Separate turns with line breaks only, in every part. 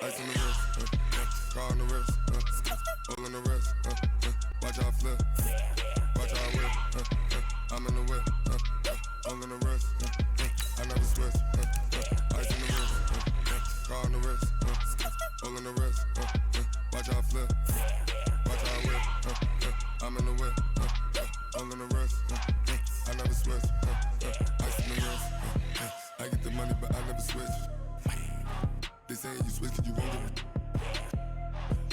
Ice on the wrist, car on the wrist, hole in the wrist, watch how I flip, watch how I whip, I'm in the whip, hole in the wrist, I never switch, ice on the wrist, car on the wrist, hole in the wrist, watch how I flip, watch how I whip, I'm in the whip, hole in the wrist, I never switch, ice on the wrist, I get the money but I never switch. They saying you switch 'cause you won't get it.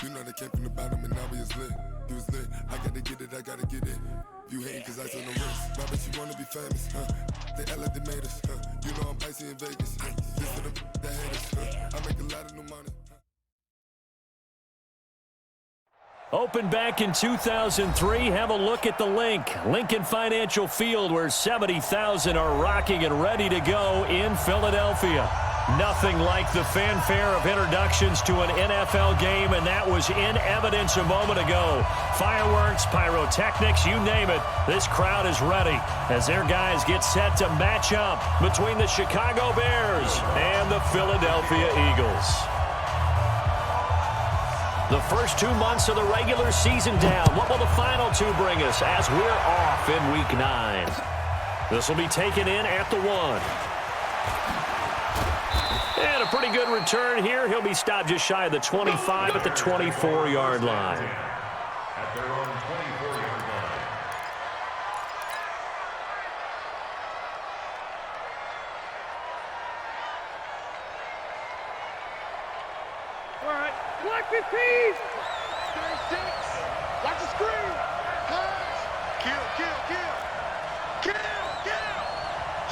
You know they came from the bottom and now we is lit. You was lit, I gotta get it, I gotta get it. You hating 'cause ice on the wrist. Why bet you wanna be famous, They act like they made us, You know I'm icy in Vegas, This for the that hate us, I make a lot of new money.
Opened back in 2003, have a look at the link. Lincoln Financial Field, where 70,000 are rocking and ready to go in Philadelphia. Nothing like the fanfare of introductions to an NFL game, and that was in evidence a moment ago. Fireworks, pyrotechnics, you name it. This crowd is ready as their guys get set to match up between the Chicago Bears and the Philadelphia Eagles. The first 2 months of the regular season down. What will the final two bring us as we're off in Week 9? This will be taken in at the 1. And a pretty good return here. He'll be stopped just shy of the 25 at the 24-yard line.
At their own 24-yard line.
All right, block 15. 36. Watch the screen. Pass. Kill.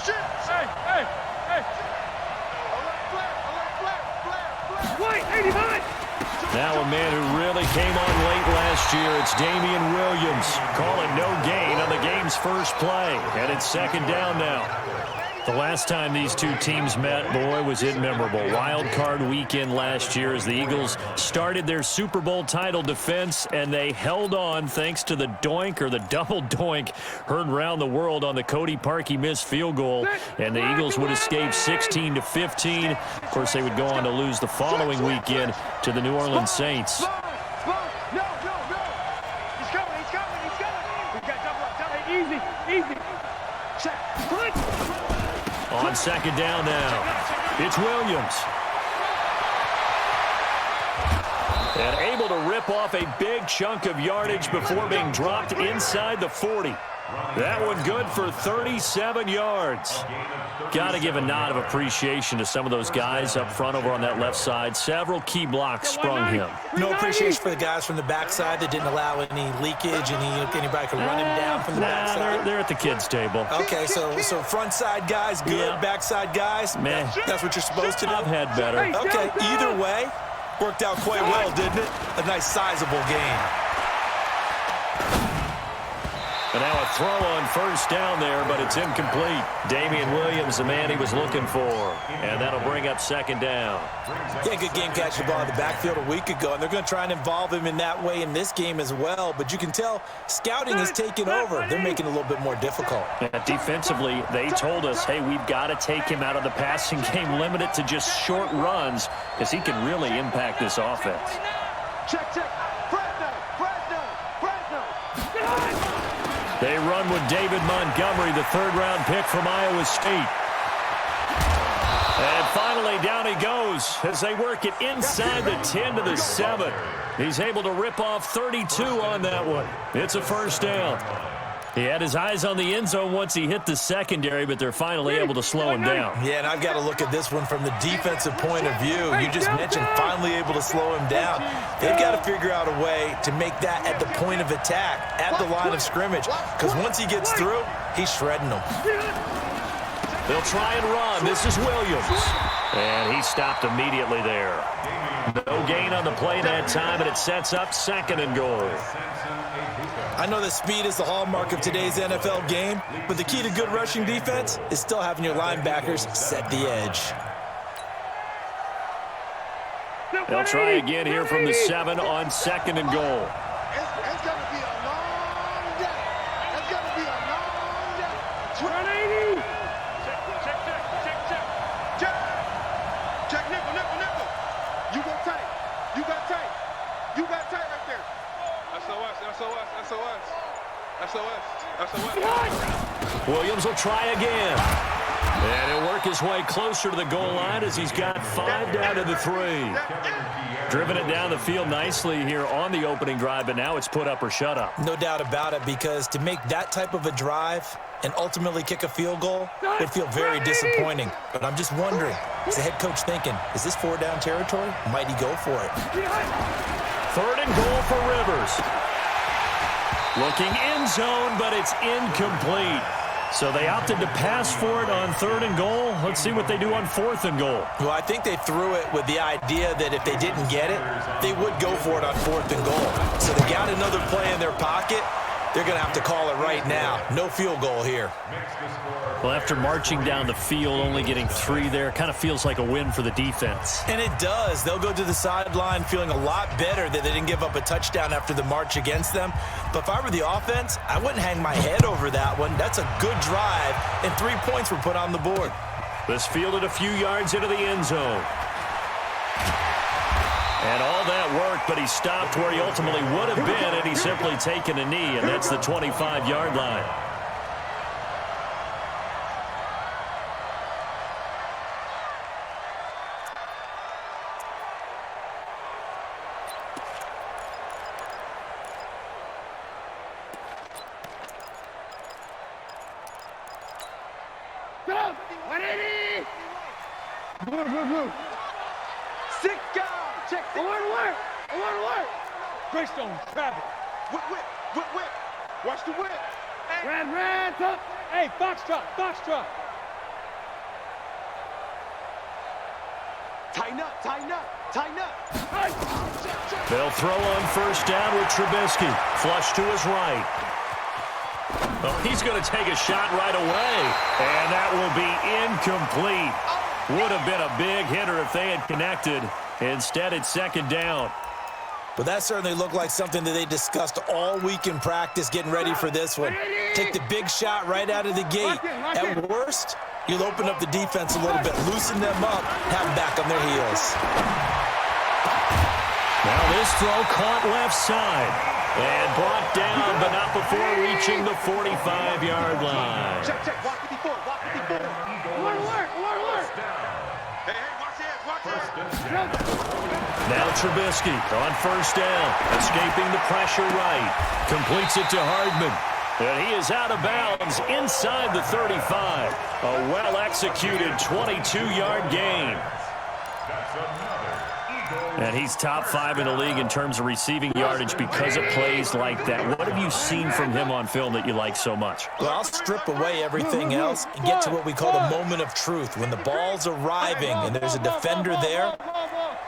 Shit. Hey. White, 89.
Now a man who really came on late last year, it's Damian Williams. Calling no gain on the game's first play. And it's second down now. The last time these two teams met, boy, was it memorable. Wild card weekend last year as the Eagles started their Super Bowl title defense, and they held on thanks to the doink or the double doink heard around the world on the Cody Parkey missed field goal, and the Eagles would escape 16-15. Of course, they would go on to lose the following weekend to the New Orleans Saints.
No. He's coming. We got double. Easy. Check. Punch.
On second down now, it's Williams. And able to rip off a big chunk of yardage before being dropped inside the 40. That one good for 37 yards. Got to give a nod of appreciation to some of those guys up front over on that left side. Several key blocks sprung him.
No appreciation for the guys from the backside that didn't allow any leakage, anybody could run him down from the backside.
They're at the kids' table.
Okay, so front side guys good,
Yeah.
backside guys,
Meh.
That's what you're supposed to do?
I've had better.
Okay, either way, worked out quite well, didn't it? A nice sizable game.
And now a throw on first down there, but it's incomplete. Damian Williams, the man he was looking for. And that'll bring up second down.
Yeah, good game catching the ball in the backfield a week ago, and they're going to try and involve him in that way in this game as well. But you can tell scouting has taken over. They're making it a little bit more difficult.
Defensively, they told us, hey, we've got to take him out of the passing game, limit it to just short runs, because he can really impact this offense.
Check. Fresno.
They run with David Montgomery, the third-round pick from Iowa State. And finally, down he goes as they work it inside the 10 to the 7. He's able to rip off 32 on that one. It's a first down. He had his eyes on the end zone once he hit the secondary, but they're finally able to slow him down.
Yeah, and I've got to look at this one from the defensive point of view. You just mentioned finally able to slow him down. They've got to figure out a way to make that at the point of attack, at the line of scrimmage, because once he gets through, he's shredding them.
They'll try and run. This is Williams. And he stopped immediately there. No gain on the play that time, and it sets up second and goal.
I know that speed is the hallmark of today's NFL game, but the key to good rushing defense is still having your linebackers set the edge.
They'll try again here from the 7 on second and goal.
It's going to be a long day. It's going to be a long day. 180. Check. Check, nickel. You go You got tight right there. SOS, SOS, SOS. SOS, SOS.
Williams will try again. And he'll work his way closer to the goal line as he's got 5 down to the 3. Driven it down the field nicely here on the opening drive, but now it's put up or shut up.
No doubt about it, because to make that type of a drive and ultimately kick a field goal would feel very disappointing. But I'm just wondering, is the head coach thinking, is this 4-down territory? Might he go for it?
3rd and goal for Rivers. Looking end zone, but it's incomplete. So they opted to pass for it on 3rd and goal. Let's see what they do on 4th and goal.
Well, I think they threw it with the idea that if they didn't get it, they would go for it on 4th and goal. So they got another play in their pocket. They're going to have to call it right now. No field goal here.
Well, after marching down the field, only getting 3 there, kind of feels like a win for the defense.
And it does. They'll go to the sideline feeling a lot better that they didn't give up a touchdown after the march against them. But if I were the offense, I wouldn't hang my head over that one. That's a good drive, and 3 points were put on the board.
This fielded a few yards into the end zone. And all that worked, but he stopped where he ultimately would have been, and he's simply taken a knee, and that's the 25-yard line.
Six guys. Check. Alert. Greystone, traffic. Whip. Watch the whip. Red, up. Hey, Foxtrot. Tighten up.
They'll throw on 1st down with Trubisky. Flush to his right. Oh, he's going to take a shot right away. And that will be incomplete. Would have been a big hitter if they had connected. Instead, it's 2nd down.
But that certainly looked like something that they discussed all week in practice, getting ready for this one. Take the big shot right out of the gate. At worst, you'll open up the defense a little bit, loosen them up, have them back on their heels.
Now this throw caught left side. And brought down, but not before reaching the 45-yard line.
Check. Walk 54. Alert. Hey, watch this.
Now Trubisky on 1st down, escaping the pressure right. Completes it to Hardman. And he is out of bounds inside the 35. A well-executed 22-yard gain. And he's top 5 in the league in terms of receiving yardage because of plays like that. What have you seen from him on film that you like so much?
Well, I'll strip away everything else and get to what we call the moment of truth. When the ball's arriving and there's a defender there,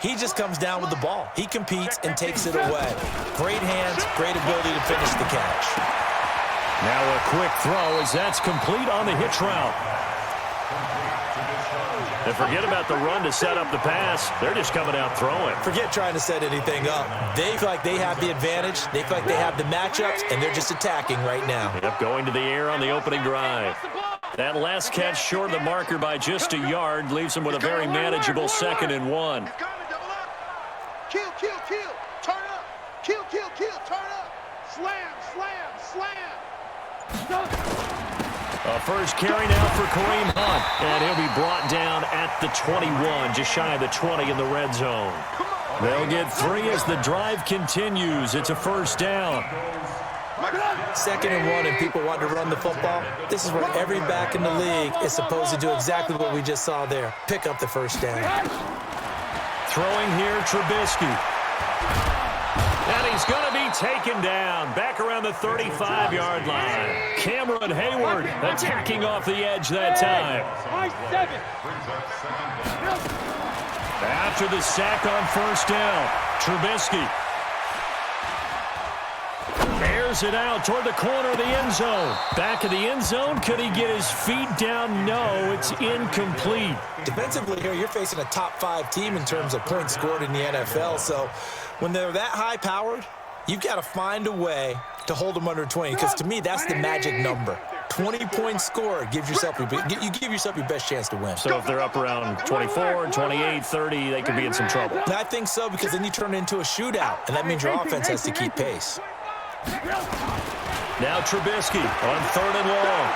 he just comes down with the ball. He competes and takes it away. Great hands, great ability to finish the catch.
Now a quick throw as that's complete on the hitch route. And forget about the run to set up the pass. They're just coming out throwing.
Forget trying to set anything up. They feel like they have the advantage. They feel like they have the matchups, and they're just attacking right now.
Yep, going to the air on the opening drive. That last catch short of the marker by just a yard leaves them with a very manageable 2nd and 1.
Kill. Turn up. Kill. Turn up. Slam.
A first carry now for Kareem Hunt, and he'll be brought down at the 21, just shy of the 20 in the red zone. They'll get 3 as the drive continues. It's a 1st down.
2nd and 1, and people want to run the football. This is where every back in the league is supposed to do exactly what we just saw there. Pick up the 1st down.
Throwing here, Trubisky. And he's going to be taken down back around the 35-yard line. Cameron Hayward attacking off the edge that time. After the sack on 1st down, Trubisky airs it out toward the corner of the end zone. Back of the end zone, could he get his feet down? No, it's incomplete.
Defensively here, you're facing a top 5 team in terms of points scored in the NFL, so when they're that high-powered, you've got to find a way to hold them under 20, because to me, that's the magic number. 20-point score gives yourself you give yourself your best chance to win.
So if they're up around 24, 28, 30, they could be in some trouble.
And I think so, because then you turn it into a shootout, and that means your offense has to keep pace.
Now Trubisky on 3rd and long.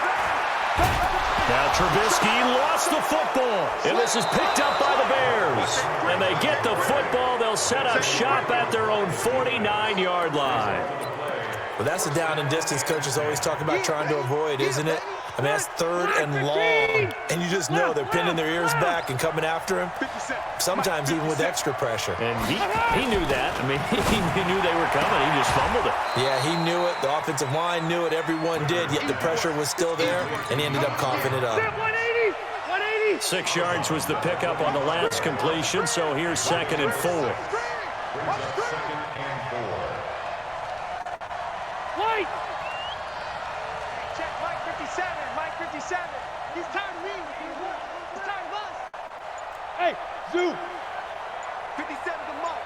Now Trubisky lost the football, and this is picked up by the Bears. And they get the football. They'll set up shop at their own 49-yard line.
Well, that's the down and distance coaches always talk about trying to avoid, isn't it? I mean, that's 3rd and long, and you just know they're pinning their ears back and coming after him, sometimes even with extra pressure.
And he knew that. I mean, he knew they were coming. He just fumbled it.
Yeah, he knew it. The offensive line knew it. Everyone did, yet the pressure was still there, and he ended up coughing it up.
6 yards was the pickup on the last completion, so here's 2nd and 4.
White! Check Mike 57, Mike 57. He's tired of me. He's tired of us. Hey, Zoo. 57 to Mike.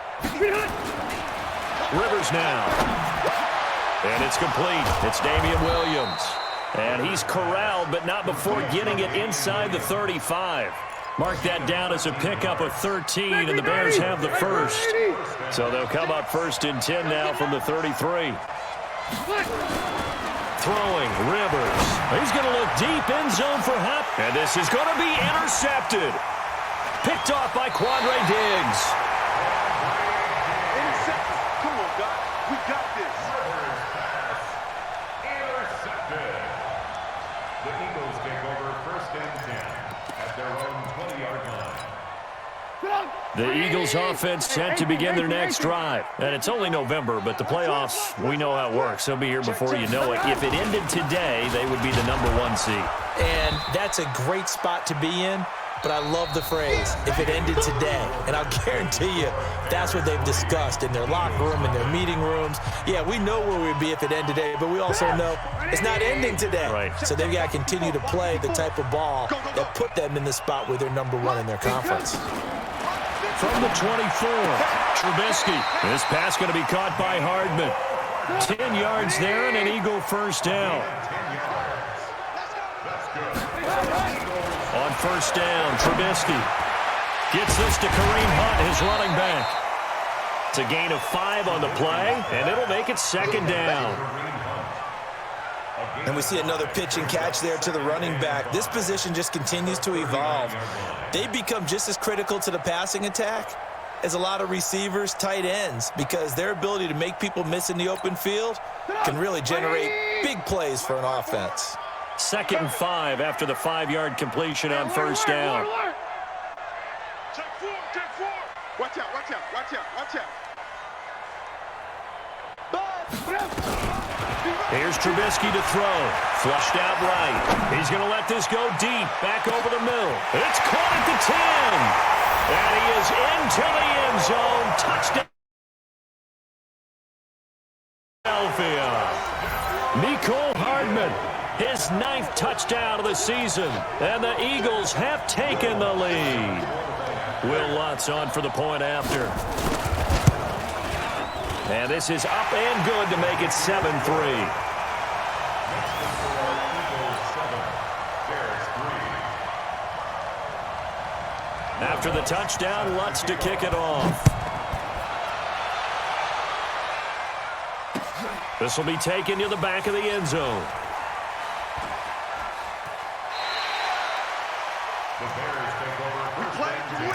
Rivers now. And it's complete. It's Damian Williams. And he's corralled, but not before getting it inside the 35. Mark that down as a pickup of 13, and the Bears have the first. So they'll come up 1st and 10 now from the 33. Throwing, Rivers. He's going to look deep end zone for Hop. And this is going to be intercepted. Picked off by Quandre Diggs.
Intercepted. Come on, God. We got this.
Intercepted. The Eagles take over 1st and 10 at their own 20-yard line.
The Eagles offense set to begin their next drive. And it's only November, but the playoffs, we know how it works. They'll be here before you know it. If it ended today, they would be the #1 seed.
And that's a great spot to be in, but I love the phrase, if it ended today. And I'll guarantee you, that's what they've discussed in their locker room, in their meeting rooms. Yeah, we know where we'd be if it ended today, but we also know it's not ending today.
Right.
So they've got to continue to play the type of ball that put them in the spot where they're #1 in their conference.
From the 24, Trubisky. This pass going to be caught by Hardman. 10 yards there and an Eagle first down. On 1st down, Trubisky gets this to Kareem Hunt, his running back. It's a gain of 5 on the play, and it'll make it 2nd down.
And we see another pitch and catch there to the running back. This position just continues to evolve. They become just as critical to the passing attack as a lot of receivers, tight ends, because their ability to make people miss in the open field can really generate big plays for an offense.
2nd and 5 after the 5-yard completion on 1st down.
Check 4, check 4. Watch out, watch out, watch out, watch out.
Here's Trubisky to throw. Flushed out right. He's going to let this go deep. Back over the middle. It's caught at the 10. And he is into the end zone. Touchdown. Philadelphia. Mecole Hardman. His 9th touchdown of the season. And the Eagles have taken the lead. Will Lutz on for the point after. And this is up and good to make it 7-3. After the touchdown, Lutz to kick it off. This will be taken to the back of the end zone.
The Bears take over 1st and 10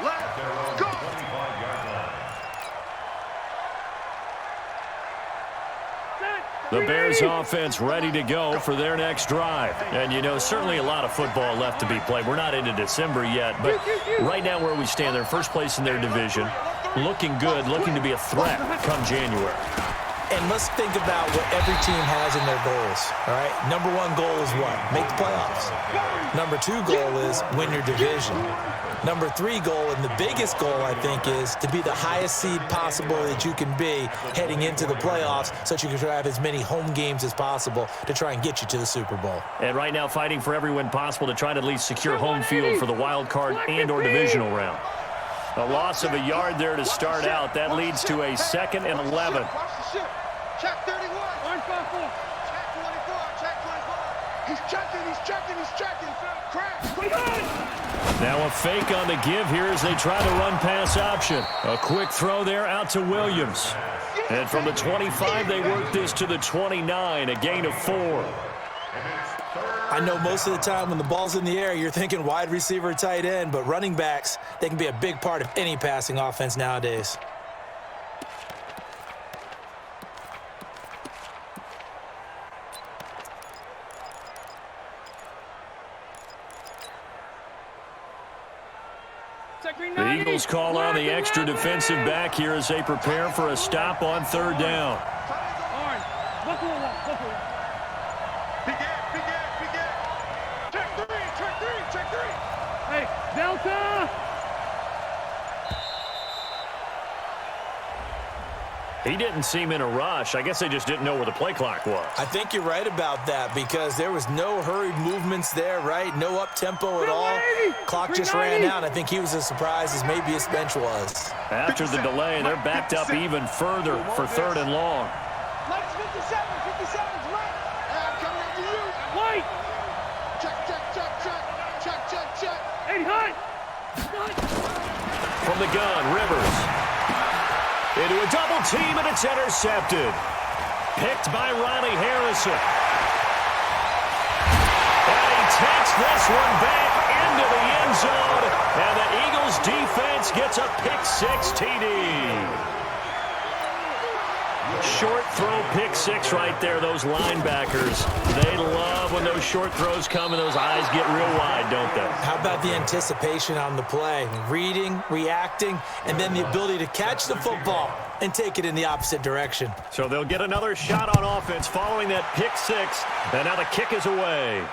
at their own 25-yard line.
The Bears offense ready to go for their next drive. And, you know, certainly a lot of football left to be played. We're not into December yet, but right now where we stand, they're first place in their division. Looking good, looking to be a threat come January.
And let's think about what every team has in their goals, all right? #1 goal is what? Make the playoffs. #2 goal is win your division. #3 goal, and the biggest goal, I think, is to be the highest seed possible that you can be heading into the playoffs so that you can have as many home games as possible to try and get you to the Super Bowl.
And right now fighting for every win possible to try to at least secure home field for the wild card and or divisional round. A loss of a yard there to start out. That leads to a 2nd and 11.
Check 31. Check 24. Check 24. He's checking. Crack.
Now a fake on the give here as they try to run pass option. A quick throw there out to Williams. And from the 25, they work this to the 29, a gain of 4.
I know most of the time when the ball's in the air, you're thinking wide receiver, tight end, but running backs, they can be a big part of any passing offense nowadays.
The Eagles call on the extra defensive back here as they prepare for a stop on 3rd down.
Check three. Hey, Delta!
He didn't seem in a rush. I guess they just didn't know where the play clock was.
I think you're right about that because there was no hurried movements there, right? No up-tempo at all. Clock just ran out. I think he was as surprised as maybe his bench was.
After the delay, they're backed up even further for 3rd and long.
Lights 57's right. I'm coming after you. Light! Check. Hey, Hunt!
From the gun, Rivers. Into a double team, and it's intercepted. Picked by Ronnie Harrison. And he takes this one back into the end zone, and the Eagles defense gets a pick-6 TD. Short throw pick-6 right there, those linebackers. They love when those short throws come and those eyes get real wide, don't they?
How about the anticipation on the play? Reading, reacting, and then the ability to catch the football and take it in the opposite direction.
So they'll get another shot on offense following that pick-6, and now the kick is away.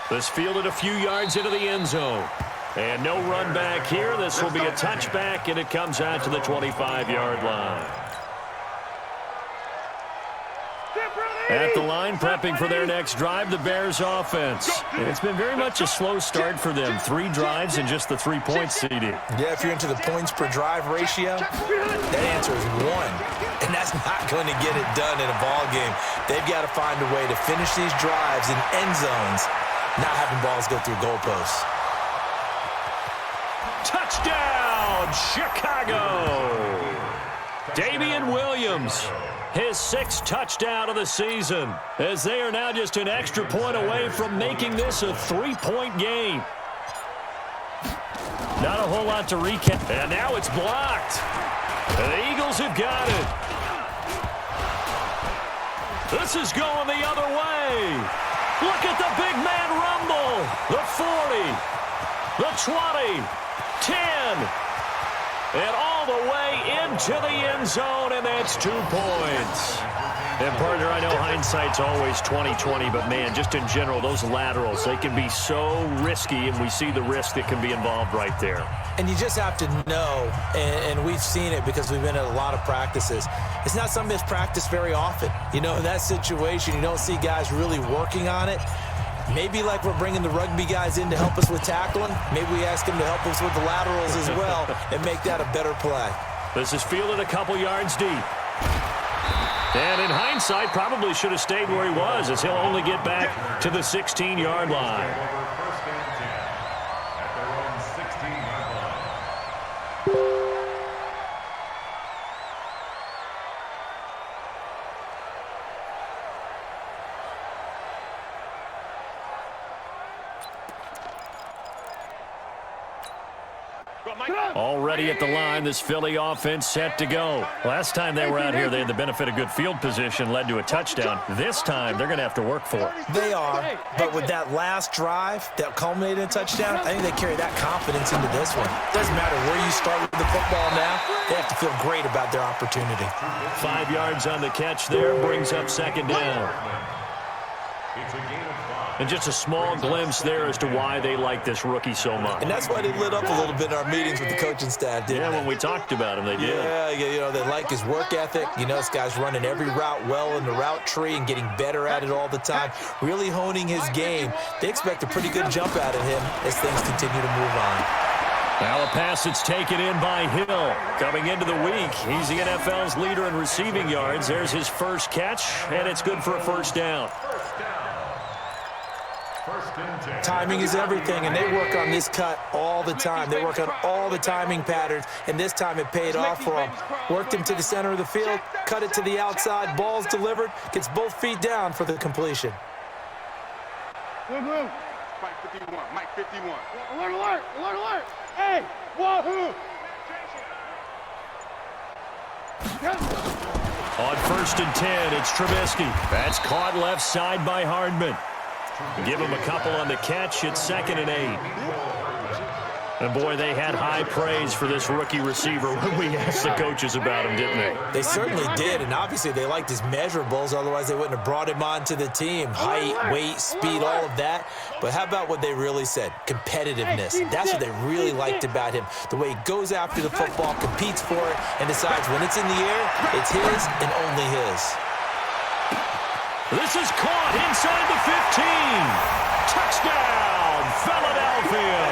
This fielded a few yards into the end zone. And no run back here. This will be a touchback, and it comes out to the 25-yard line. At the line, prepping for their next drive, the Bears offense. And it's been very much a slow start for them. 3 drives and just the 3 points, CD.
Yeah, if you're into the points per drive ratio, that answer is 1. And that's not going to get it done in a ball game. They've got to find a way to finish these drives in end zones, not having balls go through goalposts.
Touchdown, Chicago! Damian Williams. His 6th touchdown of the season, as they are now just an extra point away from making this a 3-point game. Not a whole lot to recap. And now it's blocked. The Eagles have got it. This is going the other way. Look at the big man rumble. The 40, the 20, 10. And all the way into the end zone, and that's 2 points. And, partner, I know hindsight's always 20/20, but, man, just in general, those laterals, they can be so risky, and we see the risk that can be involved right there.
And you just have to know, and we've seen it because we've been at a lot of practices, it's not something that's practiced very often. You know, in that situation, you don't see guys really working on it. Maybe like we're bringing the rugby guys in to help us with tackling, maybe we ask them to help us with the laterals as well and make that a better play.
This is fielded a couple yards deep. And in hindsight, probably should have stayed where he was, as he'll only get back to the 16-yard line.
First and 10 at their own 16-yard line.
Already at the line, this Philly offense set to go. Last time they were out here, they had the benefit of good field position, led to a touchdown. This time, they're going to have to work for it.
They are, but with that last drive that culminated in a touchdown, I think they carry that confidence into this one. Doesn't matter where you start with the football now, they have to feel great about their opportunity.
5 yards on the catch there, brings up 2nd down.
It's a gain of 5.
And just a small glimpse there as to why they like this rookie so much.
And that's why they lit up a little bit in our meetings with the coaching staff, didn't they?
When we talked about him, they did.
Yeah, you know, they like his work ethic. You know, this guy's running every route well in the route tree and getting better at it all the time, really honing his game. They expect a pretty good jump out of him as things continue to move on.
Now a pass that's taken in by Hill. Coming into the week, he's the NFL's leader in receiving yards. There's his first catch, and it's good for a 1st down.
and 10.
Timing is everything, and they work on this cut all the time. They work on all the timing patterns, and this time it paid off for them. Worked him to the center of the field, cut it to the outside, ball's delivered, gets both feet down for the completion.
Mike 51, Mike 51. Alert, alert, alert, alert. Hey, wahoo!
On 1st and 10, it's Trubisky. That's caught left side by Hardman. Give him a couple on the catch. It's 2nd and 8. And, boy, they had high praise for this rookie receiver when we asked the coaches about him, didn't they?
They certainly did, and obviously they liked his measurables. Otherwise, they wouldn't have brought him onto the team. Height, weight, speed, all of that. But how about what they really said? Competitiveness. That's what they really liked about him. The way he goes after the football, competes for it, and decides when it's in the air, it's his and only his.
This is caught inside the 15. Touchdown, Philadelphia.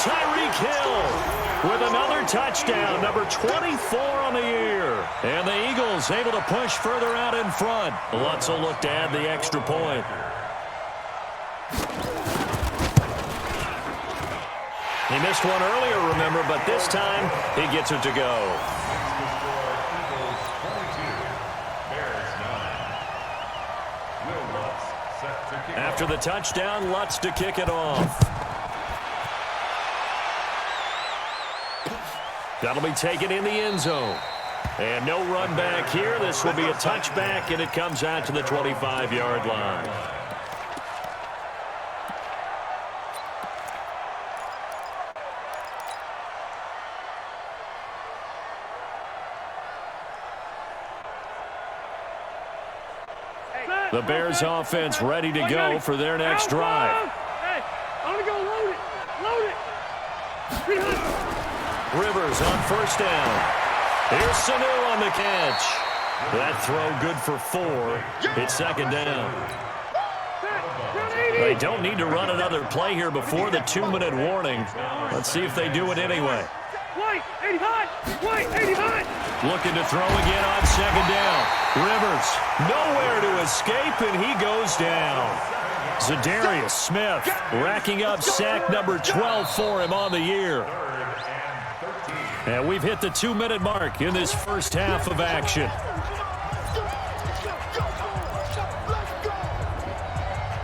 Tyreek Hill with another touchdown, number 24 on the year. And the Eagles able to push further out in front. Lutz will look to add the extra point. He missed one earlier, remember, but this time he gets it to go.
Eagles 22, Bears 9. Will Lutz set to kick
After the touchdown, Lutz to kick it off. That'll be taken in the end zone. And no run back here. This will be a touchback, and it comes out to the 25-yard line. The Bears offense ready to go for their next drive.
Hey, I'm going to go load it. Load it.
Rivers on 1st down. Here's Sanu on the catch. That throw good for 4. It's 2nd down. They don't need to run another play here before the 2-minute warning. Let's see if they do it anyway.
White, 80 hot. White, 80 hot.
Looking to throw again on 2nd down. Rivers nowhere to escape, and he goes down. Zadarius Smith racking up sack number 12 for him on the year. And we've hit the 2-minute mark in this first half of action.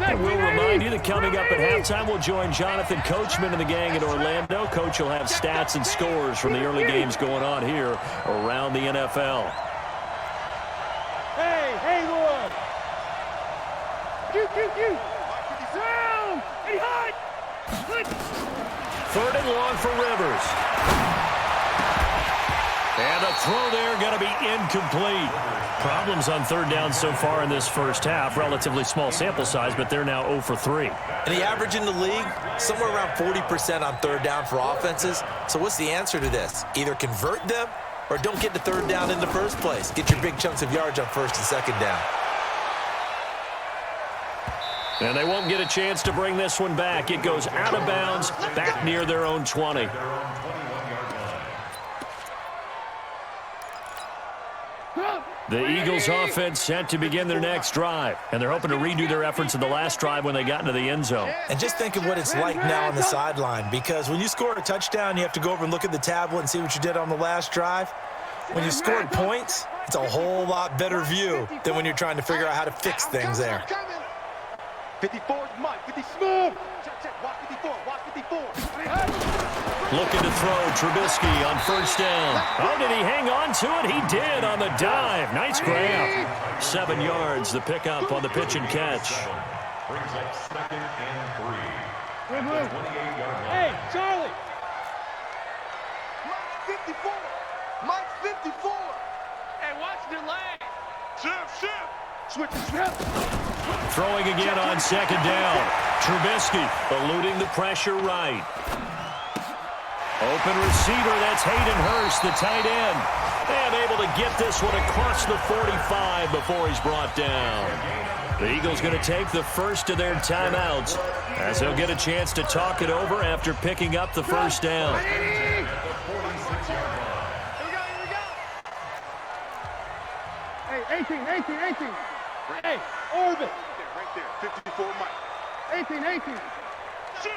And we'll remind you that coming up at halftime, we'll join Jonathan Coachman and the gang in Orlando. Coach will have stats and scores from the early games going on here around the NFL.
Hey, Haywood. Q. Down. 80 hot.
3rd and long for Rivers. And a throw there going to be incomplete. Problems on 3rd down so far in this first half. Relatively small sample size, but they're now 0 for 3.
And the average in the league, somewhere around 40% on 3rd down for offenses. So what's the answer to this? Either convert them or don't get to 3rd down in the first place. Get your big chunks of yards on 1st and 2nd down.
And they won't get a chance to bring this one back. It goes out of bounds, back near their own 20. The Eagles offense set to begin their next drive, and they're hoping to redo their efforts in the last drive when they got into the end zone.
And just think of what it's like now on the sideline, because when you score a touchdown, you have to go over and look at the tablet and see what you did on the last drive. When you scored points, it's a whole lot better view than when you're trying to figure out how to fix things there.
54 is Mike. 50 smooth. Check. Watch 54. Watch 54.
Looking to throw, Trubisky on 1st down. Oh, did he hang on to it? He did on the dive. Nice grab. 7 yards, the pickup on the pitch and catch.
brings up 2nd and 3. At the 28-yard line.
Hey, Charlie. Mike 54. Mike 54. Hey, watch the leg. Shift. Switch.
Throwing again on 2nd down. Trubisky eluding the pressure right. Open receiver, that's Hayden Hurst, the tight end. And able to get this one across the 45 before he's brought down. The Eagles going to take the first of their timeouts as they'll get a chance to talk it over after picking up the first down.
Here we go. Hey, 18. Hey, Orbit. Right there, 54 Mike. 18. Shoot.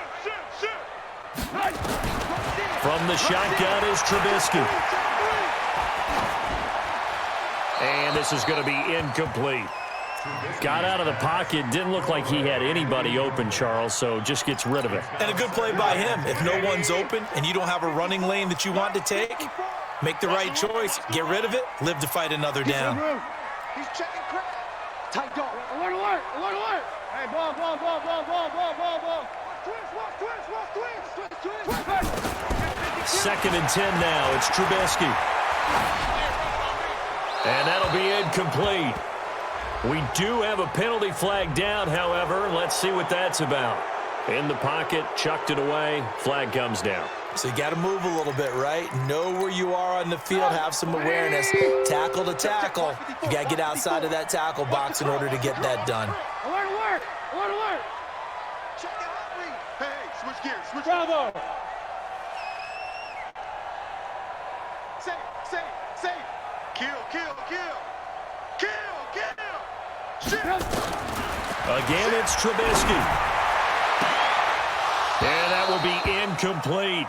From the shotgun is Trubisky. And this is going to be incomplete. Got out of the pocket. Didn't look like he had anybody open, Charles, so just gets rid of it.
And a good play by him. If no one's open and you don't have a running lane that you want to take, make the right choice. Get rid of it. Live to fight another down.
He's checking crap. Tight dog. Alert. Hey, ball. Twist.
2nd and 10 now. It's Trubisky. And that'll be incomplete. We do have a penalty flag down, however. Let's see what that's about. In the pocket, chucked it away. Flag comes down.
So you got to move a little bit, right? Know where you are on the field. Have some awareness. Tackle to tackle. You got to get outside of that tackle box in order to get that done.
Alert. Check it out. Hey, switch gears. Bravo. Say. Kill.
Again, it's Trubisky. And that will be incomplete.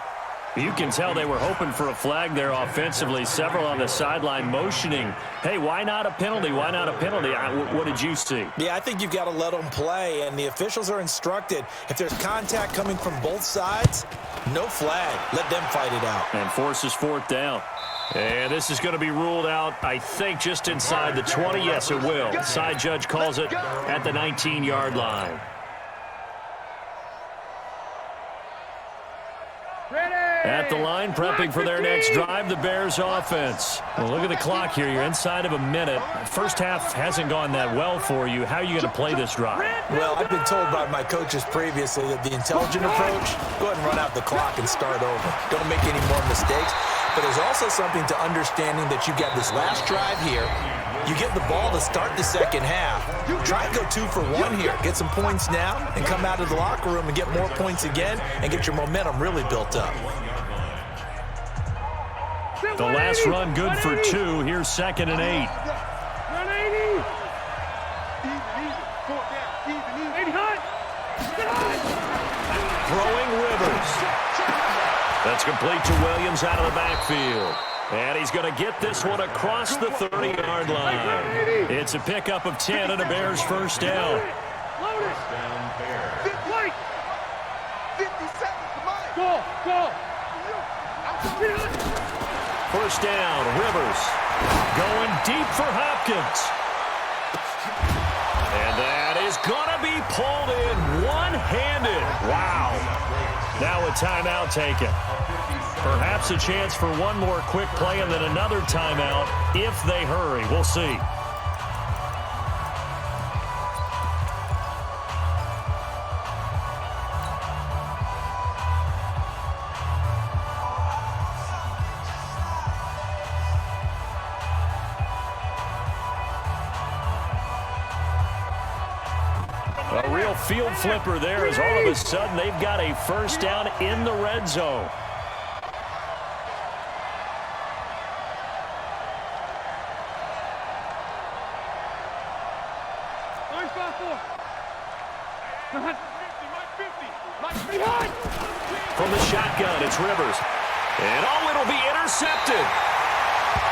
You can tell they were hoping for a flag there offensively. Several on the sideline motioning. Hey, why not a penalty? What did you see?
Yeah, I think you've got to let them play, and the officials are instructed. If there's contact coming from both sides, no flag. Let them fight it out.
And forces 4th down. And this is going to be ruled out, I think, just inside the 20. Yes, it will. Side judge calls it at the 19-yard line. At the line, prepping for their next drive, the Bears offense. Well, look at the clock here. You're inside of a minute. First half hasn't gone that well for you. How are you going to play this drive?
Well, I've been told by my coaches previously that the intelligent approach, go ahead and run out the clock and start over. Don't make any more mistakes. But there's also something to understanding that you got this last drive here. You get the ball to start the second half. Try and go 2 for 1 here. Get some points now and come out of the locker room and get more points again and get your momentum really built up.
The last run good for 2. Here's 2nd and 8.
Run 80. Easy. 4th down. 80 high.
Throwing Rivers. That's complete to Williams out of the backfield. And he's going to get this one across the 30-yard line. It's a pickup of 10 and a Bears first down.
Load it. 57. Come on. Go.
First down, Rivers. Going deep for Hopkins. And that is going to be pulled in one-handed. Wow. Now a timeout taken. Perhaps a chance for one more quick play and then another timeout if they hurry. We'll see. A real field flipper there as all of a sudden they've got a first down in the red zone. From the shotgun, it's Rivers. And oh, it'll be intercepted.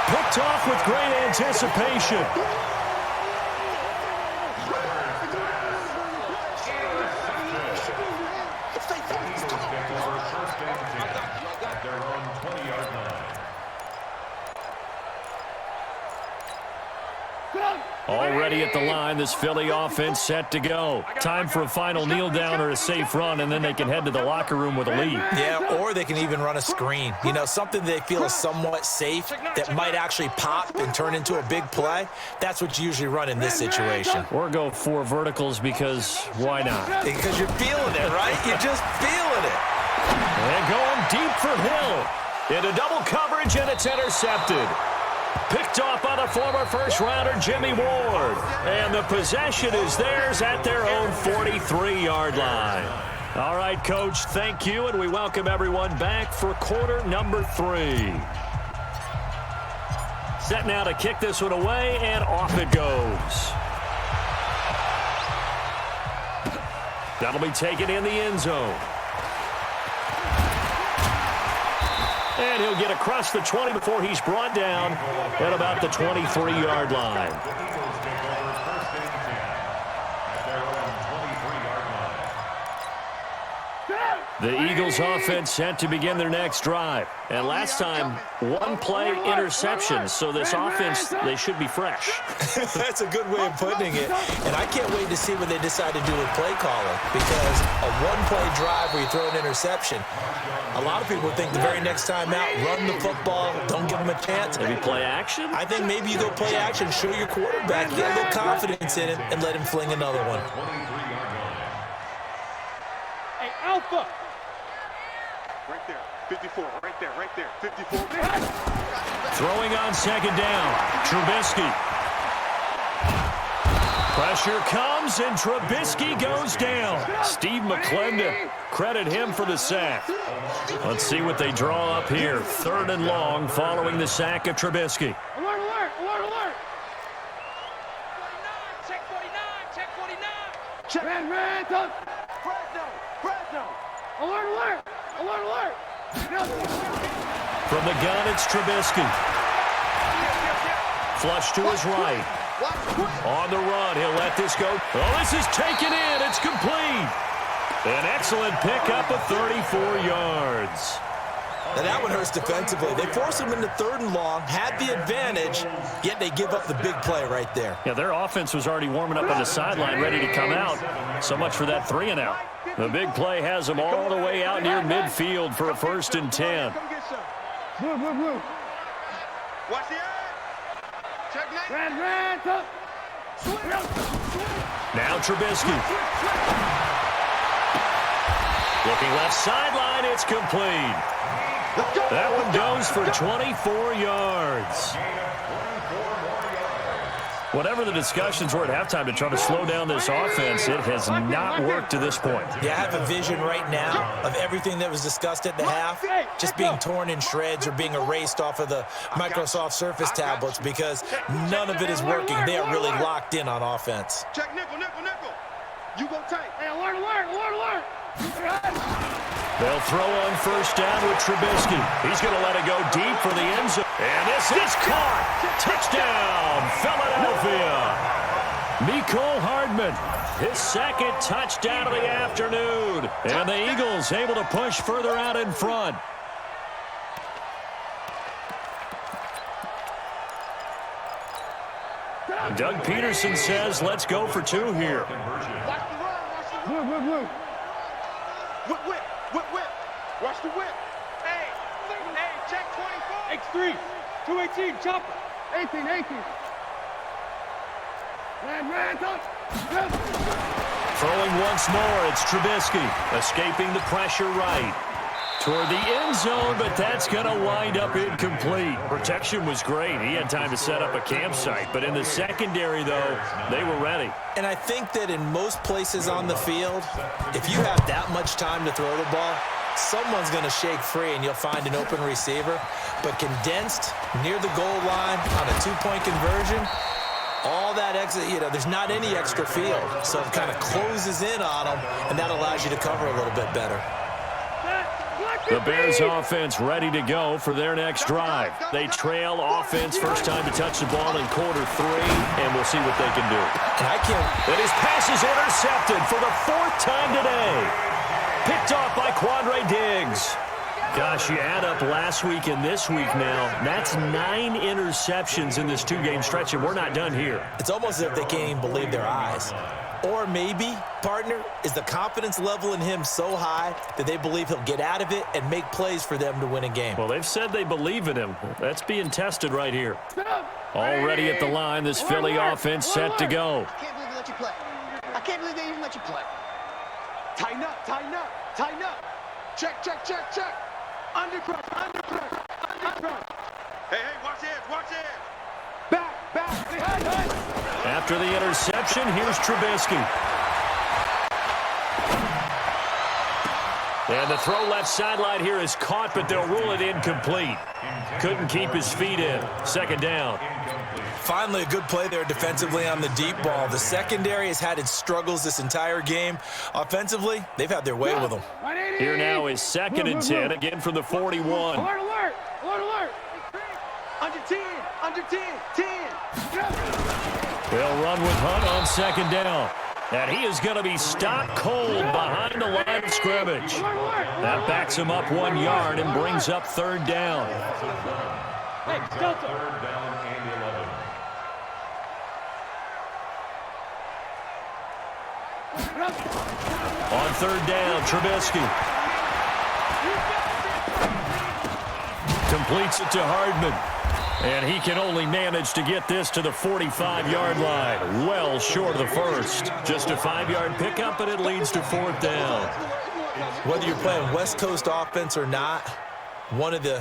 Picked off with great anticipation. Already at the line, this Philly offense set to go. Time for a final kneel down or a safe run, and then they can head to the locker room with a lead.
Yeah, or they can even run a screen. You know, something they feel is somewhat safe that might actually pop and turn into a big play. That's what you usually run in this situation.
Or go 4 verticals because why not?
Because you're feeling it, right? You're just feeling it.
And going deep for Hill. Into double coverage, and it's intercepted. Picked off by the former first-rounder Jimmy Ward. And the possession is theirs at their own 43-yard line. All right, Coach, thank you, and we welcome everyone back for quarter number 3. Set now to kick this one away, and off it goes. That'll be taken in the end zone. And he'll get across the 20 before he's brought down at about the 23-yard line. The Eagles offense set to begin their next drive. And last time, one-play interception. So this offense, they should be fresh.
That's a good way of putting it. And I can't wait to see what they decide to do with play calling. Because a one-play drive where you throw an interception, a lot of people think the very next time out, run the football, don't give them a chance.
Maybe play action?
I think maybe you go play action, show your quarterback, get a little confidence in him, and let him fling another one.
Hey, Alpha! Right there, 54, right there, 54.
Throwing on second down, Trubisky. Pressure comes, and Trubisky goes down. Steve McClendon, credit him for the sack. Let's see what they draw up here. 3rd and long following the sack of Trubisky.
Alert, alert, alert, alert!
49, check 49, check 49.
Check. Red zone! Red zone! Alert, alert! Alert, alert!
From the gun, it's Trubisky. Flush to his right. On the run, he'll let this go. Oh, this is taken in. It's complete. An excellent pickup of 34 yards.
Now that one hurts defensively. They force him into 3rd and long, had the advantage, yet they give up the big play right there.
Yeah, their offense was already warming up on the sideline, ready to come out. So much for that 3 and out. The big play has them all the way out near midfield for a 1st and 10.
Blue, blue, blue.
Watch the eye. Check 9.
Red zone!
Now Trubisky. Looking left sideline, it's complete. That one goes for 24 yards. Whatever the discussions were at halftime to try to slow down this offense, it has not worked to this point.
Yeah, I have a vision right now of everything that was discussed at the half just being torn in shreds or being erased off of the Microsoft Surface tablets because none of it is working. They are really locked in on offense.
Check nickel. You go tight.
Hey, alert, alert, alert, alert!
They'll throw on 1st down with Trubisky. He's going to let it go deep for the end zone. And this is caught. Touchdown, Philadelphia. Mecole Hardman, his 2nd touchdown of the afternoon. And the Eagles able to push further out in front. Doug Peterson says, let's go for 2 here.
Blue, blue, blue.
Whip. Watch the whip. Hey, check 24.
X3, 218, chopper. 18. Red zone!
Throwing once more, it's Trubisky, escaping the pressure right. Toward the end zone, but that's going to wind up incomplete. Protection was great. He had time to set up a campsite, but in the secondary, though, they were ready.
And I think that in most places on the field, if you have that much time to throw the ball, someone's going to shake free and you'll find an open receiver. But condensed near the goal line on a 2-point conversion, all that exit, there's not any extra field. So it kind of closes in on them, and that allows you to cover a little bit better.
The Bears offense ready to go for their next drive. They trail offense, first time to touch the ball in quarter 3, and we'll see what they can do. And his pass is intercepted for the 4th time today. Picked off by Quandre Diggs. Gosh, you add up last week and this week now, that's 9 interceptions in this 2-game stretch, and we're not done here.
It's almost as if they can't even believe their eyes. Or maybe, partner, is the confidence level in him so high that they believe he'll get out of it and make plays for them to win a game.
Well, they've said they believe in him. That's being tested right here. Already at the line, this Philly offense set to go.
I can't believe they let you play. I can't believe they even let you play.
Tighten up. Check. Under pressure.
Hey, watch it.
Back.
After the interception, here's Trubisky. And the throw left sideline here is caught, but they'll rule it incomplete. Couldn't keep his feet in. 2nd down.
Finally, a good play there defensively on the deep ball. The secondary has had its struggles this entire game. Offensively, they've had their way with them.
Here now is 2nd and 10, again from the 41.
Alert, alert, alert, alert.
Under 10, under 10, 10.
They'll run with Hunt on 2nd down. And he is going to be stopped cold behind the line of scrimmage. That backs him up 1 yard and brings up 3rd down.
Hey, Delta.
3rd down and 11.
On 3rd down, Trubisky. Completes it to Hardman. And he can only manage to get this to the 45-yard line. Well short of the first. Just a 5-yard pickup, and it leads to 4th down.
Whether you're playing West Coast offense or not, one of the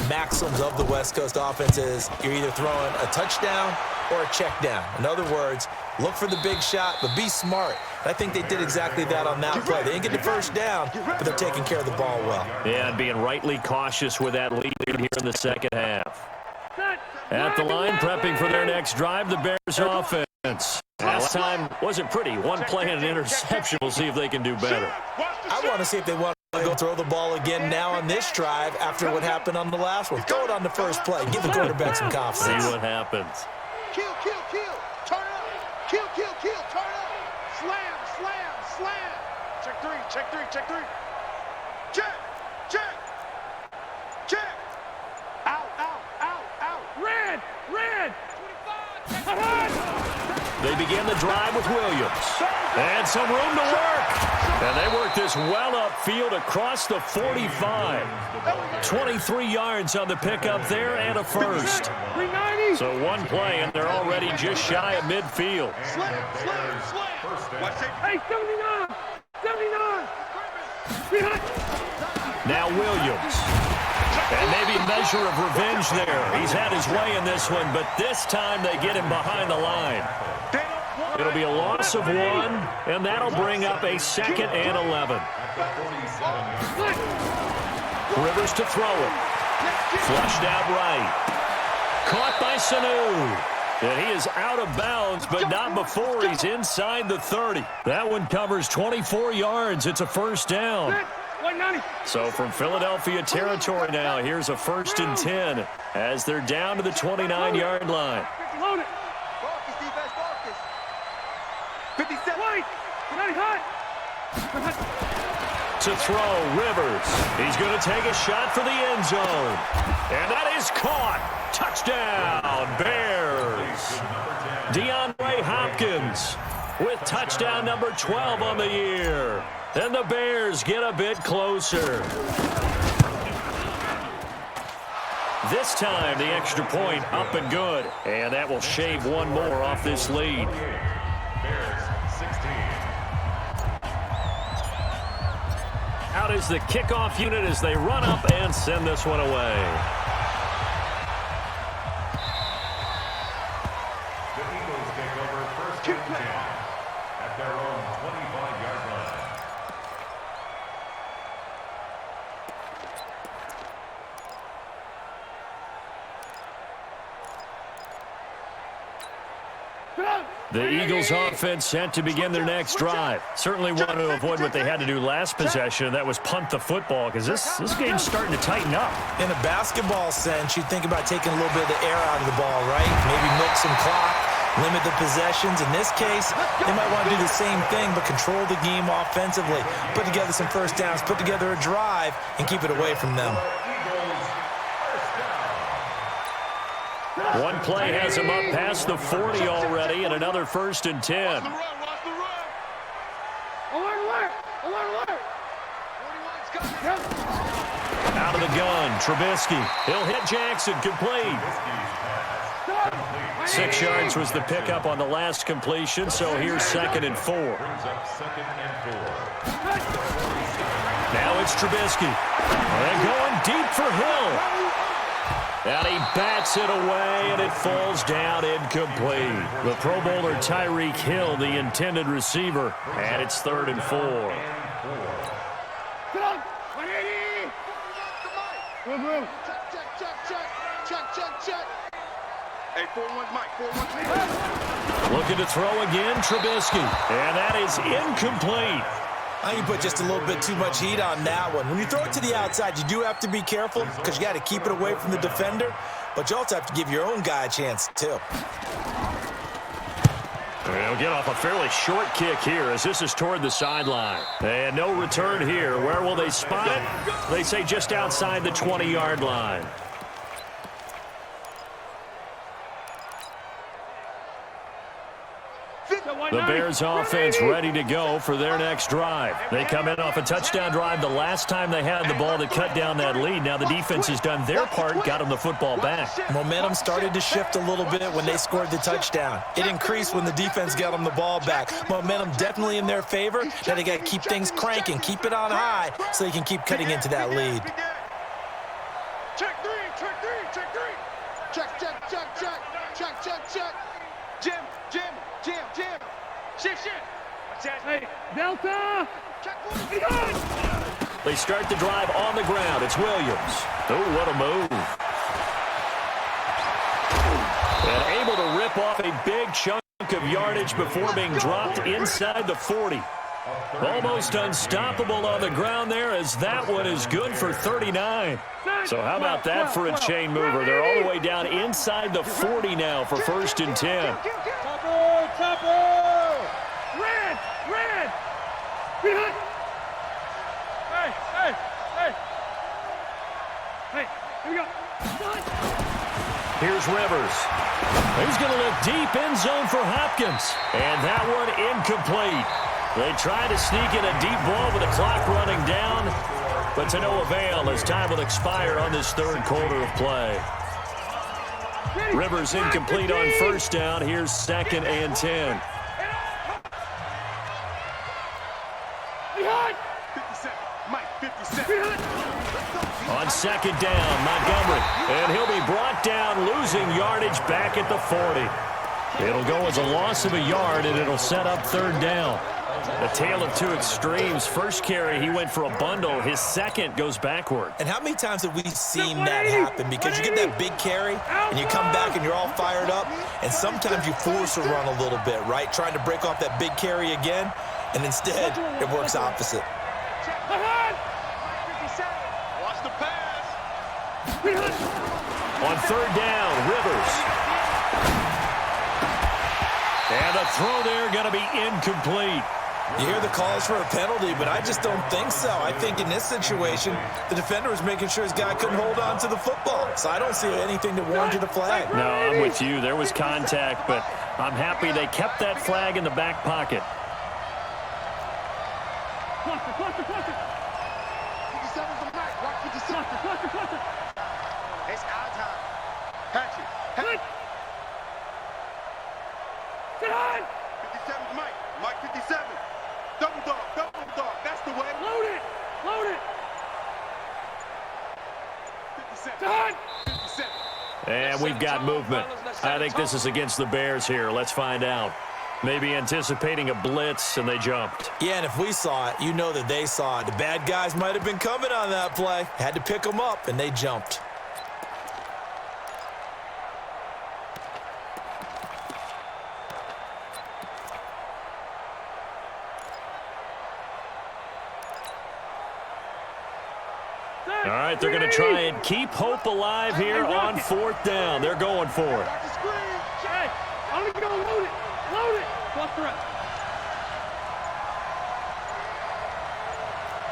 maxims of the West Coast offense is you're either throwing a touchdown or a check down. In other words, look for the big shot, but be smart. I think they did exactly that on that play. They didn't get the first down, but they're taking care of the ball well.
Yeah, and being rightly cautious with that lead here in the second half. At the line, prepping for their next drive, the Bears offense. Last time wasn't pretty. One play and an interception. We'll see if they can do better.
I want to see if they want to go throw the ball again now on this drive after what happened on the last one. Throw it on the first play. Give the quarterback some confidence.
See what happens.
Kill, kill, kill. Turn up. Kill, kill, kill. Turn up. Slam, slam, slam. Check 3, check 3, check 3. Check, check, check. Out, out, out, out.
Red, red. 25.
They begin the drive with Williams. And some room to work. And they work this well upfield across the 45. 23 yards on the pickup there and a first.
390.
So one play, and they're already just shy of midfield.
Slam, slam, slam. Watch it.
Hey, 79. 79. 300.
Now Williams. And maybe a measure of revenge there. He's had his way in this one, but this time they get him behind the line. It'll be a loss of 1, and that'll bring up a 2nd and 11. Rivers to throw it. Flushed out right. Caught by Sanu. And he is out of bounds, but not before he's inside the 30. That one covers 24 yards. It's a first down.
190.
So from Philadelphia territory now, here's a 1st and 10 as they're down to the 29-yard line.
Load it.
Focus, defense, focus. 57.
Wait. 90 hot.
To throw, Rivers. He's going to take a shot for the end zone. And that is caught. Touchdown, Bears. DeAndre Hopkins with touchdown number 12 on the year. And the Bears get a bit closer. This time, the extra point up and good. And that will shave one more off this lead.
Bears 16.
Out is the kickoff unit as they run up and send this one away.
The Eagles take over 1st and 10 at their own 25-yard line.
The Eagles offense set to begin their next drive. Certainly want to avoid what they had to do last possession. That was punt the football because this game's starting to tighten up.
In a basketball sense, you think about taking a little bit of the air out of the ball, right? Maybe milk some clock, limit the possessions. In this case, they might want to do the same thing but control the game offensively. Put together some first downs, put together a drive, and keep it away from them.
One play has him up past the 40 already, and another 1st and 10.
Watch the run, watch the run.
Alert, alert. Alert, alert.
41's coming.
Out of the gun, Trubisky. He'll hit Jackson, complete. 6 yards was the pickup on the last completion, so here's 2nd and 4.
Brings up 2nd and 4.
Now it's Trubisky. And going deep for Hill. And he bats it away, and it falls down incomplete. The Pro Bowler Tyreek Hill, the intended receiver, and it's 3rd and 4.
Get up. 180. Move, move.
Check, check, check, check. Check, check, check. Hey, 4-1 Mike, 4-1.
Looking to throw again, Trubisky. And that is incomplete.
I think you put just a little bit too much heat on that one. When you throw it to the outside, you do have to be careful because you got to keep it away from the defender, but you also have to give your own guy a chance, too.
They'll get off a fairly short kick here as this is toward the sideline. And no return here. Where will they spot it? They say just outside the 20-yard line. The Bears offense ready to go for their next drive. They come in off a touchdown drive the last time they had the ball to cut down that lead. Now the defense has done their part, got them the football back.
Momentum started to shift a little bit when they scored the touchdown. It increased when the defense got them the ball back. Momentum definitely in their favor. Now they got to keep things cranking, keep it on high so they can keep cutting into that lead.
Check three, check three, check three. Check, check, check, check, check, check, check.
Jim. Shit. Watch that. Hey, Delta.
Check
They start the drive on the ground. It's Williams. Oh, what a move. And able to rip off a big chunk of yardage before being dropped inside the 40. Almost unstoppable on the ground there as that one is good for 39. So how about that for a chain mover? They're all the way down inside the 40 now for 1st and 10.
Topper! Red! Behind! Hey! Here we go!
Here's Rivers. He's going to look deep end zone for Hopkins. And that one incomplete. They try to sneak in a deep ball with the clock running down, but to no avail as time will expire on this third quarter of play. Rivers incomplete on 1st down. Here's 2nd and 10.
57, Mike, 57.
On 2nd down, Montgomery. And he'll be brought down, losing yardage back at the 40. It'll go as a loss of a yard, and it'll set up 3rd down. A tale of two extremes. First carry, he went for a bundle. His second goes backward.
And how many times have we seen that happen? Because you get that big carry, and you come back and you're all fired up, and sometimes you force a run a little bit, right? Trying to break off that big carry again, and instead it works opposite.
Watch the pass.
On 3rd down, Rivers. And the throw there going to be incomplete.
You hear the calls for a penalty, but I just don't think so. I think in this situation, the defender was making sure his guy couldn't hold on to the football. So I don't see anything to warrant a flag.
No, I'm with you. There was contact, but I'm happy they kept that flag in the back pocket.
57's the Mike. Watch 57. It's our time. Hatchet. 57's Mike. Mike 57. Double dog. That's the way.
Load it.
57. 57.
And we've got movement. I think this is against the Bears here. Let's find out. Maybe anticipating a blitz, and they jumped.
Yeah, and if we saw it, you know that they saw it. The bad guys might have been coming on that play. Had to pick them up, and they jumped.
All right, they're going to try and keep hope alive here on 4th down. They're going for it.
Hey, I'm going to go load it. Watch the rest.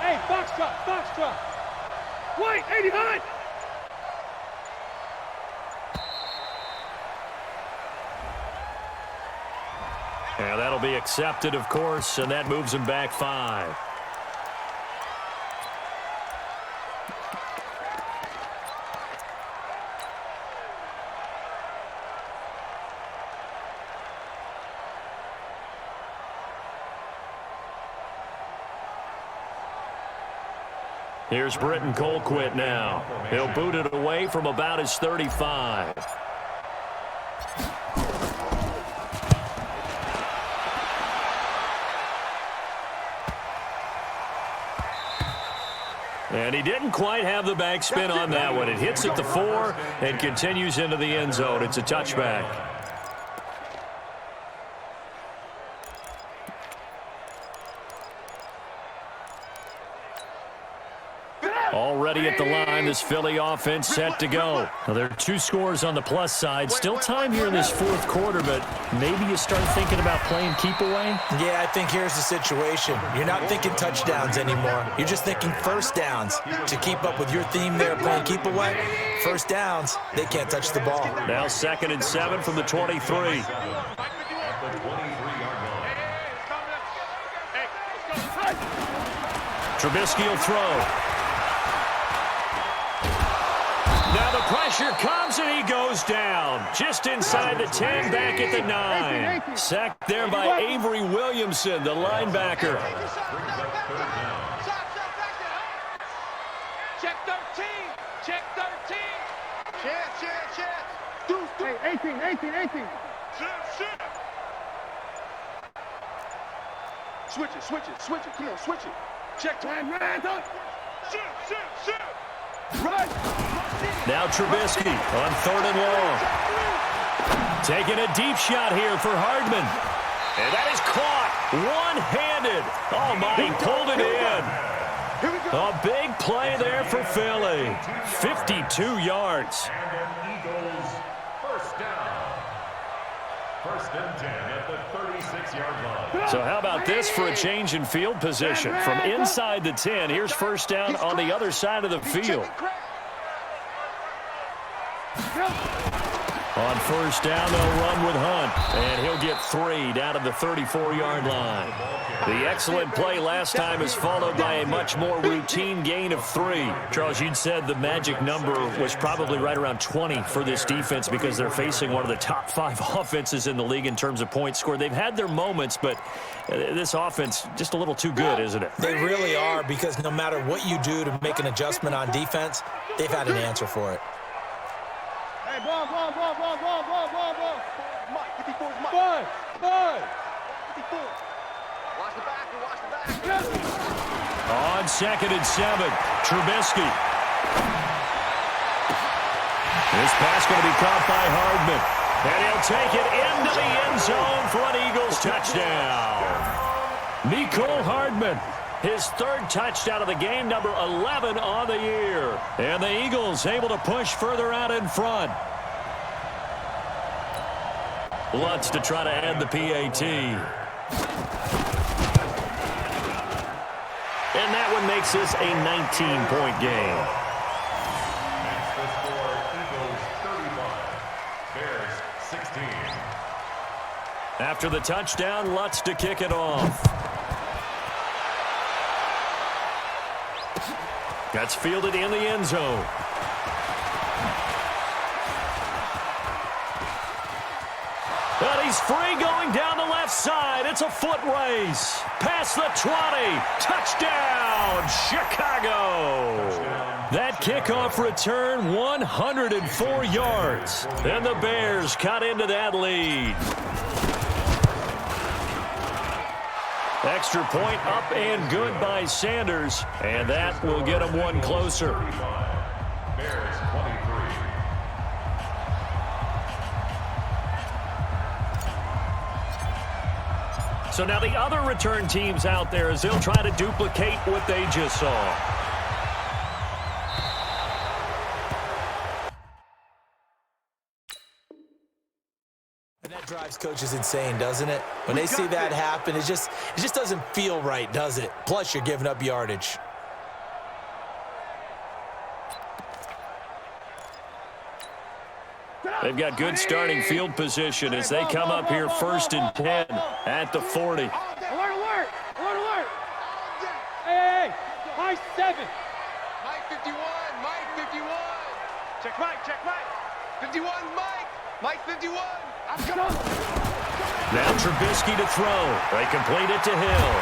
Hey, box truck. Wait, 89.
Yeah, that'll be accepted, of course, and that moves them back 5. Here's Britton Colquitt now. He'll boot it away from about his 35. And he didn't quite have the backspin on that one. It hits at the 4 and continues into the end zone. It's a touchback. Already at the line, this Philly offense set to go. Well, there are 2 scores on the plus side. Still time here in this 4th quarter, but maybe you start thinking about playing keep away?
Yeah, I think here's the situation. You're not thinking touchdowns anymore. You're just thinking first downs. To keep up with your theme there, playing keep away, first downs, they can't touch the ball.
Now 2nd and 7 from the 23. Trubisky will throw. Now the pressure comes and he goes down. Just inside the 10, back at the 9. Sacked there by Avery Williamson, the linebacker.
Check 13. Check 13. Chance. Hey, 18. Shit. Switch it. Come on, switch it. Check time. Shit. Right.
Now Trubisky on 3rd and long. Taking a deep shot here for Hardman. And that is caught one-handed. Oh, my, he pulled it in. A big play there for Philly. 52 yards.
And an Eagles first down. 1st and 10 at the 36-yard line.
So how about this for a change in field position? From inside the 10, here's first down on the other side of the field. On first down, they'll run with Hunt, and he'll get 3 down to the 34-yard line. The excellent play last time is followed by a much more routine gain of 3. Charles, you'd said the magic number was probably right around 20 for this defense because they're facing one of the top 5 offenses in the league in terms of points scored. They've had their moments, but this offense just a little too good, isn't it?
They really are, because no matter what you do to make an adjustment on defense, they've had an answer for it.
Hey, ball. Mike, 54 is Mike. 5. 54. Watch the back. Yes.
On 2nd and 7, Trubisky. This pass going to be caught by Hardman. And he'll take it into the end zone for an Eagles touchdown. Mecole Hardman, his 3rd touchdown of the game, number 11 on the year. And the Eagles able to push further out in front. Lutz to try to add the PAT. And that one makes this a 19-point game.
That's the score. Eagles 35, Bears 16.
After the touchdown, Lutz to kick it off. That's fielded in the end zone. But he's free going down the left side. It's a foot race. Past the 20. Touchdown, Chicago. That kickoff return, 104 yards. And the Bears cut into that lead. Extra point up and good by Sanders. And that will get him one closer.
Bears 23.
So now the other return teams out there as they'll try to duplicate what they just saw.
And that drives coaches insane, doesn't it? When they see that happen, it just doesn't feel right, does it? Plus, you're giving up yardage.
They've got good starting field position as they come up here 1st and 10 at the 40.
Alert! Hey! Mike 7. Mike 51. Mike 51. Check Mike. 51, Mike 51.
Now Trubisky to throw. They complete it to Hill.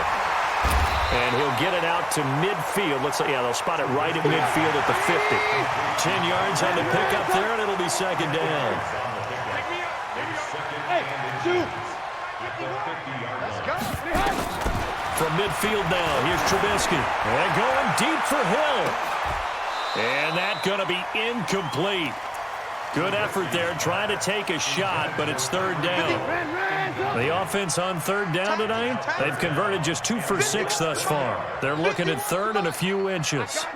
And he'll get it out to midfield. Looks like, they'll spot it right at midfield at the 50. 10 yards on the pickup there, and it'll be 2nd down.
Hey, Sue.
Let's
go.
From midfield now, here's Trubisky. And going deep for Hill. And that's going to be incomplete. Good effort there, trying to take a shot, but it's third down. The offense on third down tonight, they've converted just 2 for 6 thus far. They're looking at third and a few inches.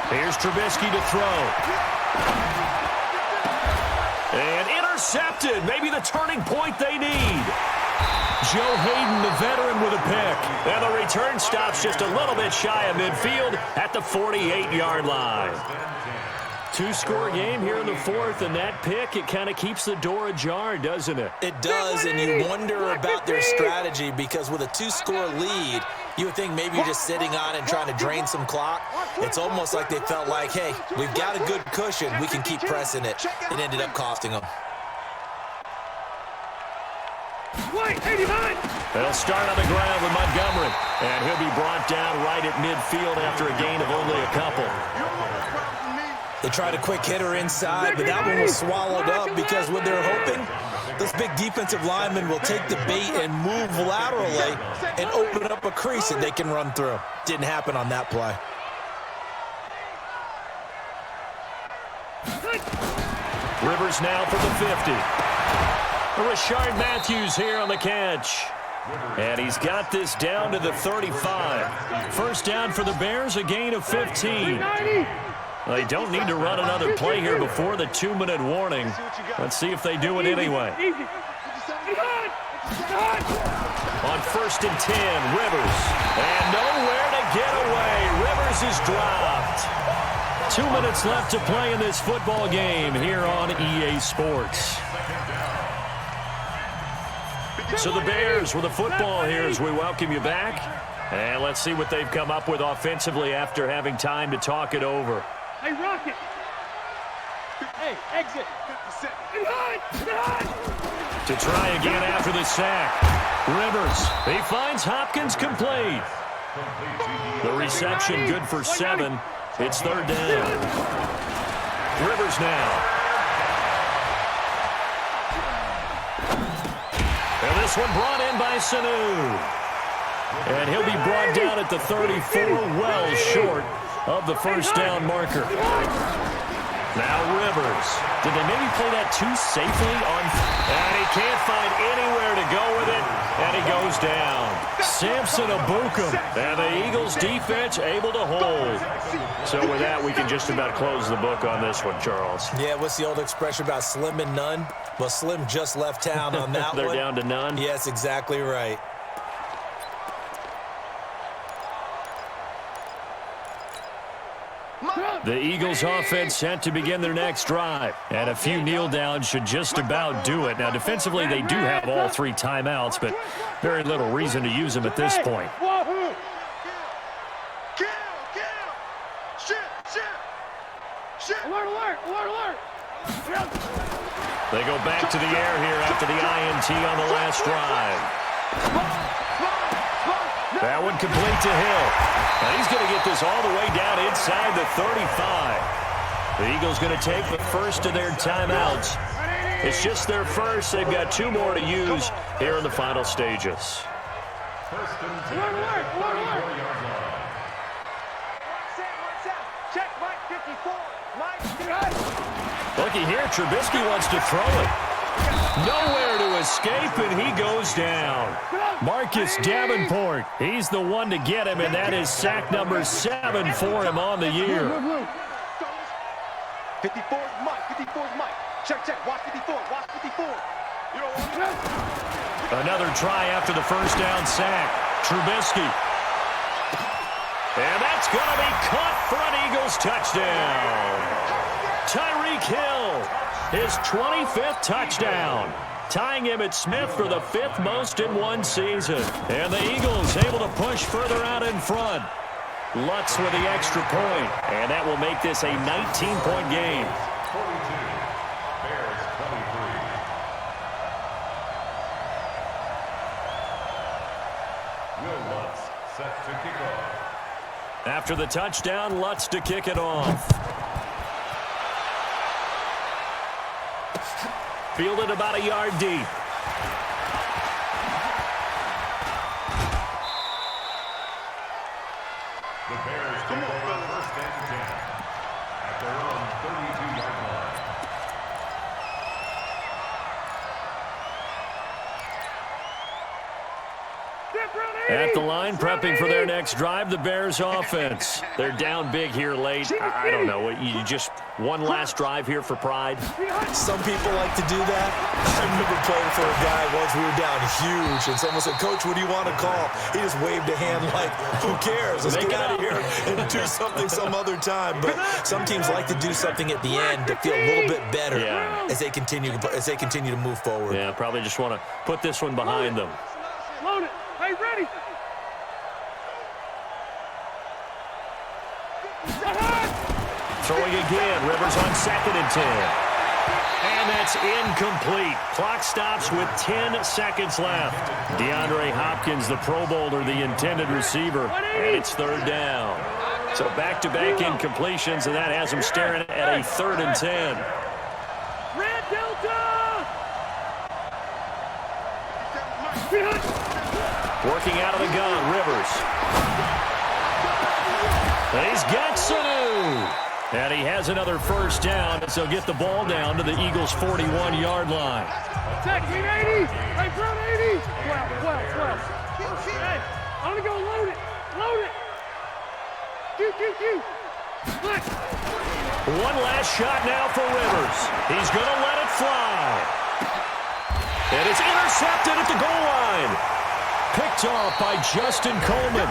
Here's Trubisky to throw. And intercepted. Maybe the turning point they need. Joe Hayden, the veteran, with a pick. And the return stops just a little bit shy of midfield at the 48-yard line. 2-score game here in the fourth, and that pick, it kind of keeps the door ajar, doesn't it?
It does, and you wonder about their strategy because with a 2-score lead, you would think maybe you're just sitting on and trying to drain some clock. It's almost like they felt like, hey, we've got a good cushion. We can keep pressing it. It ended up costing them.
They'll start on the ground with Montgomery, and he'll be brought down right at midfield after a gain of only a couple.
They tried a quick hitter inside, but that one was swallowed up because what they're hoping, this big defensive lineman will take the bait and move laterally and open up a crease that they can run through. Didn't happen on that play.
Rivers now for the 50. Rashard Matthews here on the catch. And he's got this down to the 35. First down for the Bears, a gain of 15. They don't need to run another play here before the 2-minute warning. Let's see if they do it anyway. On 1st and 10, Rivers. And nowhere to get away. Rivers is dropped. 2 minutes left to play in this football game here on EA Sports. So the Bears with the football here as we welcome you back. And let's see what they've come up with offensively after having time to talk it over.
Hey, Rocket. Hey, exit.
To try again after the sack. Rivers, he finds Hopkins complete. The reception good for 7. It's third down. Rivers now. And this one brought in by Sanu. And he'll be brought down at the 34, well short of the first down marker. Now Rivers. Did they maybe play that too safely on? And he can't find anywhere to go with it, and he goes down. Samson Abukum, and the Eagles defense able to hold. So with that, we can just about close the book on this one, Charles.
Yeah, what's the old expression about slim and none? Well, Slim just left town on that
They're
one.
down to none?
Yes, exactly right.
The Eagles offense set to begin their next drive. And a few kneel downs should just about do it. Now, defensively, they do have all 3 timeouts, but very little reason to use them at this point.
Alert.
They go back to the air here after the INT on the last drive. That one complete to Hill. And he's going to get this all the way down inside the 35. The Eagles going to take the first of their timeouts. It's just their first. They've got 2 more to use here in the final stages.
Check Mike 54.
Looky here, Trubisky wants to throw it. Nowhere to escape, and he goes down. Marcus Davenport, he's the one to get him, and that is sack number 7 for him on the year.
54's Mike. Check. Watch 54.
Another try after the first down sack. Trubisky. And that's going to be caught for an Eagles touchdown. Tyreek Hill, his 25th touchdown, tying him at Smith for the 5th most in one season. And the Eagles able to push further out in front. Lutz with the extra point, and that will make this a 19-point game.
42, Bears 23. Will Lutz set to kick off.
After the touchdown, Lutz to kick it off. Fielded about a yard deep.
The Bears take over first and 10 at their own 32-yard line.
At the line, prepping for their next drive, the Bears offense. They're down big here late. I don't know. You just one last drive here for pride?
Some people like to do that. I remember playing for a guy once. We were down huge, and someone said, "Coach, what do you want to call?" He just waved a hand like, "Who cares? Let's get out of here and do something some other time." But some teams like to do something at the end to feel a little bit better as they continue to move forward.
Yeah, probably just want to put this one behind them.
Load it. Hey, ready.
Throwing again. Rivers on 2nd and 10. And that's incomplete. Clock stops with 10 seconds left. DeAndre Hopkins, the Pro Bowler, the intended receiver, and it's 3rd down. So back-to-back incompletions, and that has him staring at a 3rd and 10.
Red Delta.
Working out of the gun, Rivers. And he's got Sanu. And he has another 1st down, so get the ball down to the Eagles' 41-yard line.
Check, 80. Hey, front 80. 12. Hey, I'm going to go load it. Load it. Q.
One last shot now for Rivers. He's going to let it fly. And it's intercepted at the goal line. Picked off by Justin Coleman.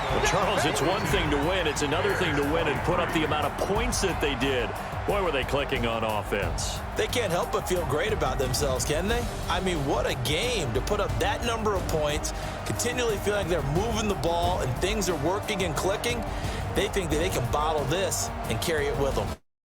Well, Charles, it's one thing to win. It's another thing to win and put up the amount of points that they did. Boy, were they clicking on offense.
They can't help but feel great about themselves, can they? I mean, what a game to put up that number of points, continually feel like they're moving the ball and things are working and clicking. They think that they can bottle this and carry it with them.